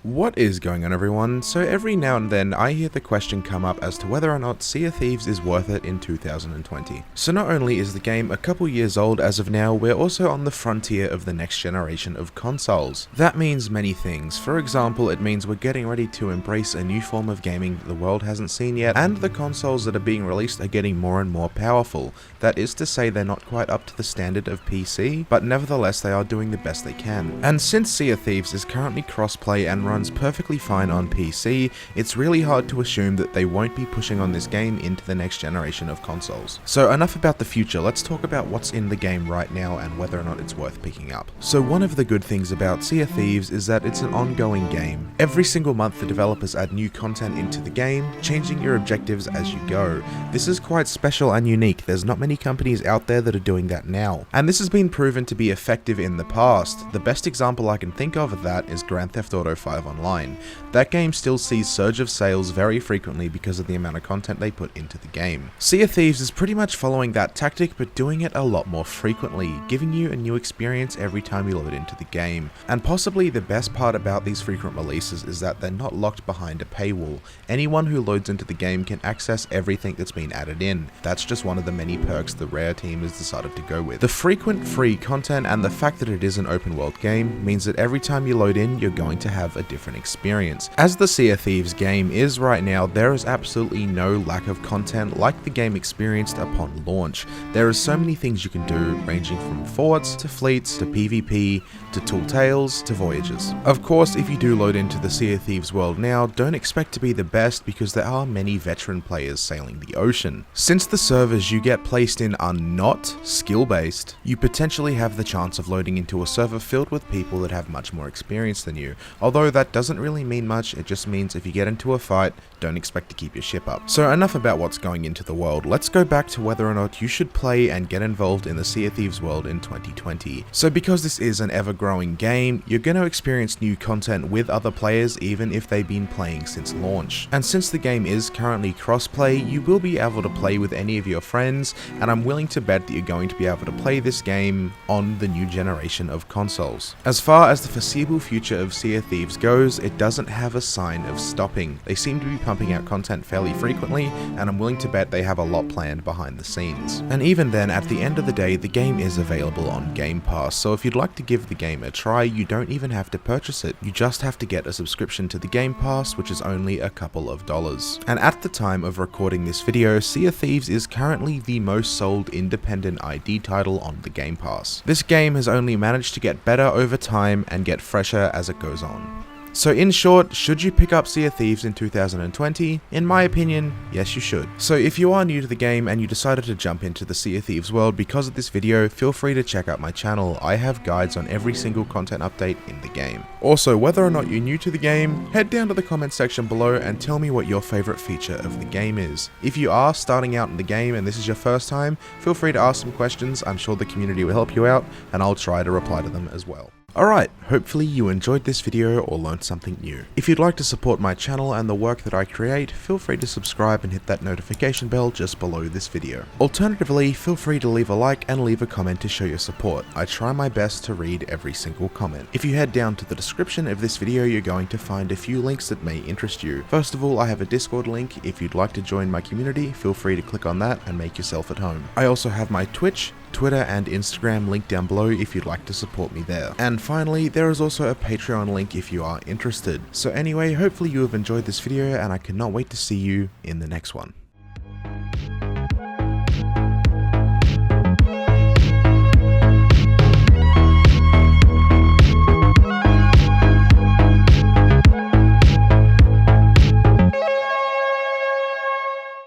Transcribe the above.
What is going on, everyone? So every now and then I hear the question come up as to whether or not Sea of Thieves is worth it in 2020. So not only is the game a couple years old as of now, we're also on the frontier of the next generation of consoles. That means many things. For example, it means we're getting ready to embrace a new form of gaming that the world hasn't seen yet, and the consoles that are being released are getting more and more powerful. That is to say, they're not quite up to the standard of PC, but nevertheless they are doing the best they can. And since Sea of Thieves is currently crossplay and runs perfectly fine on PC, it's really hard to assume that they won't be pushing on this game into the next generation of consoles. So enough about the future, let's talk about what's in the game right now and whether or not it's worth picking up. So one of the good things about Sea of Thieves is that it's an ongoing game. Every single month the developers add new content into the game, changing your objectives as you go. This is quite special and unique. There's not many companies out there that are doing that now. And this has been proven to be effective in the past. The best example I can think of that is Grand Theft Auto 5 Online. That game still sees surge of sales very frequently because of the amount of content they put into the game. Sea of Thieves is pretty much following that tactic, but doing it a lot more frequently, giving you a new experience every time you load into the game. And possibly the best part about these frequent releases is that they're not locked behind a paywall. Anyone who loads into the game can access everything that's been added in. That's just one of the many perks the Rare team has decided to go with. The frequent free content and the fact that it is an open world game means that every time you load in, you're going to have a different experience. As the Sea of Thieves game is right now, there is absolutely no lack of content like the game experienced upon launch. There are so many things you can do, ranging from forts, to fleets, to PvP, to Tall Tales, to Voyages. Of course, if you do load into the Sea of Thieves world now, don't expect to be the best because there are many veteran players sailing the ocean. Since the servers you get placed in are not skill-based, you potentially have the chance of loading into a server filled with people that have much more experience than you. Although that doesn't really mean much, it just means if you get into a fight, don't expect to keep your ship up. So enough about what's going into the world, let's go back to whether or not you should play and get involved in the Sea of Thieves world in 2020. So because this is an ever-growing game, you're going to experience new content with other players even if they've been playing since launch. And since the game is currently cross-play, you will be able to play with any of your friends, and I'm willing to bet that you're going to be able to play this game on the new generation of consoles. As far as the foreseeable future of Sea of Thieves goes, it doesn't have a sign of stopping. They seem to be pumping out content fairly frequently, and I'm willing to bet they have a lot planned behind the scenes. And even then, at the end of the day, the game is available on Game Pass, so if you'd like to give the game a try, you don't even have to purchase it. You just have to get a subscription to the Game Pass, which is only a couple of dollars. And at the time of recording this video, Sea of Thieves is currently the most sold independent ID title on the Game Pass. This game has only managed to get better over time and get fresher as it goes on. So in short, should you pick up Sea of Thieves in 2020? In my opinion, yes you should. So if you are new to the game and you decided to jump into the Sea of Thieves world because of this video, feel free to check out my channel. I have guides on every single content update in the game. Also, whether or not you're new to the game, head down to the comment section below and tell me what your favorite feature of the game is. If you are starting out in the game and this is your first time, feel free to ask some questions. I'm sure the community will help you out and I'll try to reply to them as well. Alright, hopefully you enjoyed this video or learned something new. If you'd like to support my channel and the work that I create, feel free to subscribe and hit that notification bell just below this video. Alternatively, feel free to leave a like and leave a comment to show your support. I try my best to read every single comment. If you head down to the description of this video, you're going to find a few links that may interest you. First of all, I have a Discord link. If you'd like to join my community, feel free to click on that and make yourself at home. I also have my Twitch, Twitter and Instagram linked down below if you'd like to support me there. And finally, there is also a Patreon link if you are interested. So anyway, hopefully you have enjoyed this video and I cannot wait to see you in the next one.